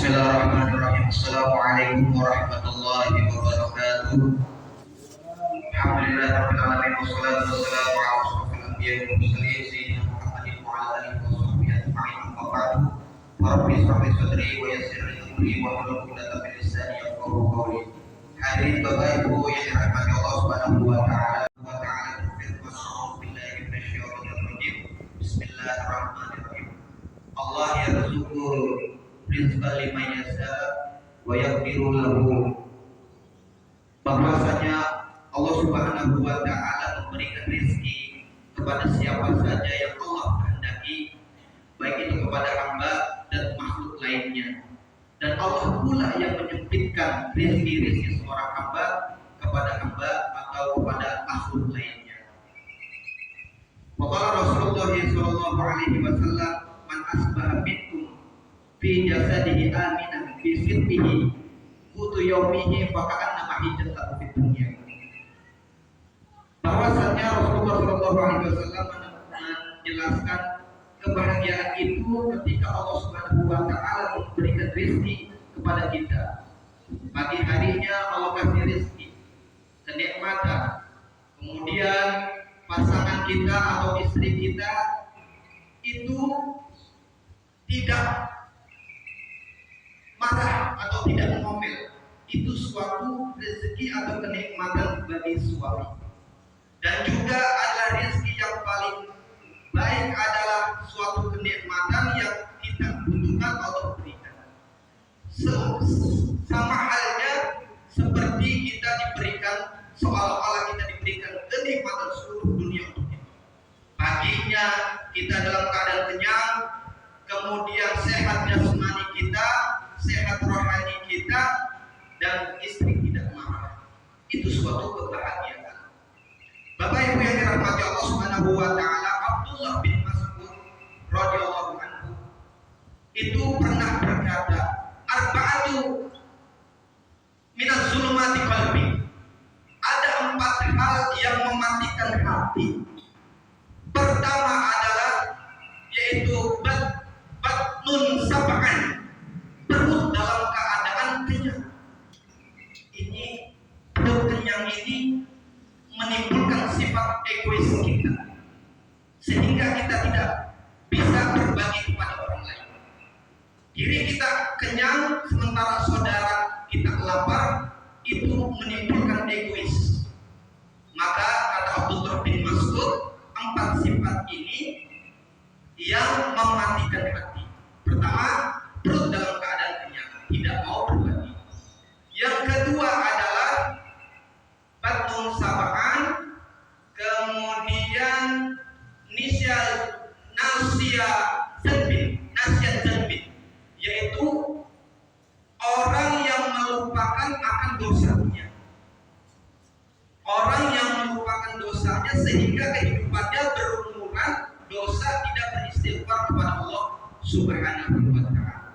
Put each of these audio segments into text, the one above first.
Bismillahirrahmanirrahim. Assalamualaikum warahmatullahi wabarakatuh. Alhamdulillahirabbil alamin wassalatu wassalamu ala asyrofil anbiya'i wal mursalin sayyidina Muhammadin wa ala alihi washabbihi ajma'in. Amma ba'du. Rabbi ishrah li sadri wa yassir li amri wahlul 'uqdatam min lisani yafqahu qawli. Hadirin Bapak Ibu yang dirahmati Allah Subhanahu wa taala. Bismillahirrahmanirrahim. Allah yarzuqu rizqan liman yasha wa yaqdiru lahu. Bahwasanya Allah Subhanahu wa taala memberikan rezeki kepada siapa saja yang Allah kehendaki, baik itu kepada hamba dan makhluk lainnya. Dan Allah pula yang menyempitkan rezeki seorang hamba kepada hamba atau kepada makhluk lainnya. Waqala Rasulullah sallallahu alaihi wasallam, man asbaha minkum fi jasadihi aminan fi sirrihi qutu yaumihi faka'anna mahijat lahu fid dunya. Bahwasanya Rasulullah sallallahu alaihi wasallam menjelaskan kebahagiaan itu ketika Allah Subhanahu wa taala memberikan rezeki kepada kita. Pagi harinya Allah kasih rezeki, kenikmatan. Kemudian pasangan kita atau istri kita itu tidak marah atau tidak ngomel. Itu suatu rezeki atau kenikmatan bagi suami. Dan juga adalah rezeki yang paling baik adalah suatu kenikmatan yang kita butuhkan atau berikan. Sama halnya seperti kita diberikan, seolah-olah kita diberikan kenikmatan seluruh dunia untuk kita. Paginya kita dalam keadaan kenyang, kemudian sehat jasmani kita, sehat rohani kita, dan istri tidak marah. Itu suatu kebahagiaan. Bapak Ibu yang dirahmati Allah Subhanahu wa taala, Abdullah bin Mas'ud radhiyallahu anhu itu pernah berkata, arba'atu minaz zulumati qalbi. Ada 4 hal yang mematikan hati. Pertama adalah yaitu batnun sab'an, perut dalam keadaan kenyang. Perut kenyang ini menimbulkan sifat egois kita, sehingga kita tidak bisa berbagi kepada orang lain. Diri kita kenyang sementara saudara kita lapar, itu menimbulkan egois. Maka kata Abdullah bin Mas'ud, 4 sifat ini yang mematikan hati. Pertama, perut dalam keadaan kenyang, tidak mau berbagi. Yang kedua adalah batnun sab'an, kemudian nasya zanbi, yaitu orang yang melupakan akan dosanya. Orang yang melupakan dosanya sehingga kehidupannya berumuran dosa, tidak beristighfar kepada Allah Subhanahu wa taala.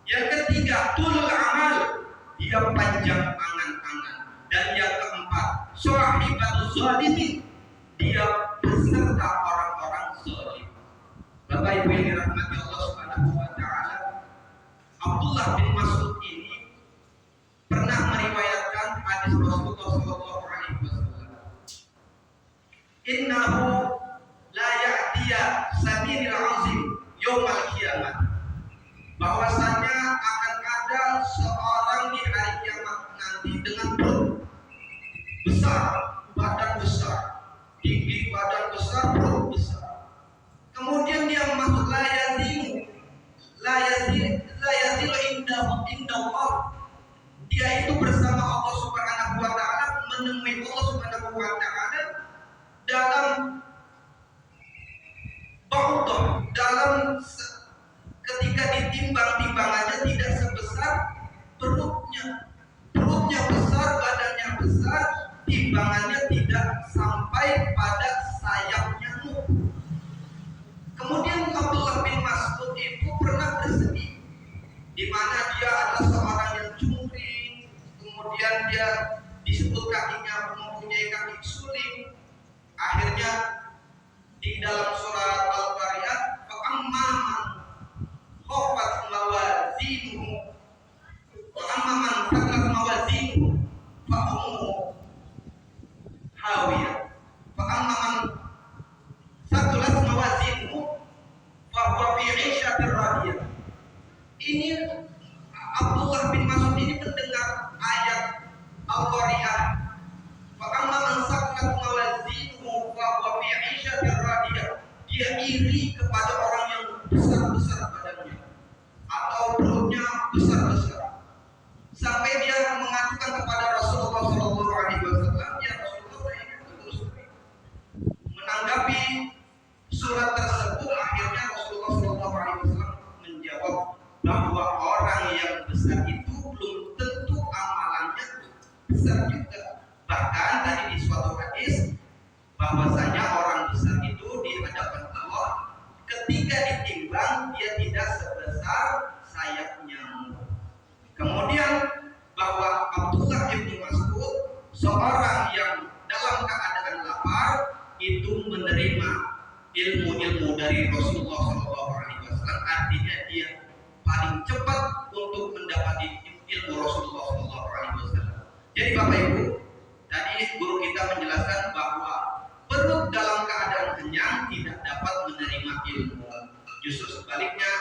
Yang ketiga, tulul amal, dia panjang angan-angan. Dan yang keempat, sahibatul zalimin, dia beserta orang-orang zalim. Bapak Ibu yang dirahmati Allah Subhanahu wa taala, Abdullah bin Mas'ud ini pernah meriwayatkan hadis Rasulullah sallallahu alaihi wasallam. Innahu la ya'tiya saminil azim yaumal qiyamah. Bahwasanya akan ada seorang di hari kiamat nanti dengan perut besar, badan besar, tinggi badan besar, perut besar. Kemudian dia masuk la yazilu indallah. Dia itu bersama Allah Subhanahu wa taala, menemui Allah Subhanahu wa taala dalam baudah, dalam ketika ditimbang timbangannya tidak sebesar perutnya. Perutnya besar, badannya besar, timbangannya tidak sampai pada sayap nyamuk. Kemudian Abdullah bin Mas'ud itu pernah bersedih, di mana dia adalah seorang yang cungkring, kemudian dia disebut kakinya mempunyai kaki suling. Akhirnya di dalam surat Al-Qariyat, fa'amman khafat mawazinuhu fa ummu hawiyah fa amma man saqulat mawazinuhu fa huwa fi 'ishatir radiyah. Ini Abdullah bin Mas'ud ini mendengar ayat Al-Qariyah, fa amma man saqulat mawazinuhu fa huwa fi 'ishatir radiyah. Dia iri kepada orang yang besar-besar badannya atau perutnya besar-besar, sampai dia mengadukan kepada Rasulullah SAW. Ya Rasulullah, saya ini terus menanggapi surat tersebut. Akhirnya Rasulullah SAW menjawab bahwa orang yang besar itu belum tentu amalannya besar juga. Bahkan tadi di suatu hadis bahwasanya orang besar itu di hadapan Allah ketika ditimbang dia tidak sebesar sayap nyamuk. Kemudian bahwa Abdullah bin Mas'ud seorang yang dalam keadaan lapar itu menerima ilmu-ilmu dari Rasulullah SAW. Artinya dia paling cepat untuk mendapati ilmu Rasulullah SAW. Jadi Bapak Ibu, tadi guru kita menjelaskan bahwa perut dalam keadaan kenyang tidak dapat menerima ilmu. Justru sebaliknya,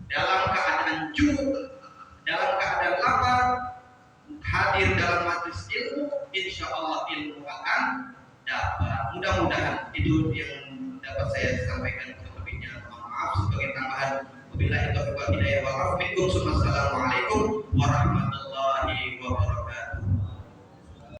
dalam keadaan junub, dalam keadaan lapar, hadir dalam majelis ilmu, insya Allah ilmu akan dapat. Mudah-mudahan itu yang dapat saya sampaikan. Lebihnya mohon maaf sebagai tambahan. Wabillahi taufiq wal hidayah. Assalamualaikum warahmatullahi wabarakatuh.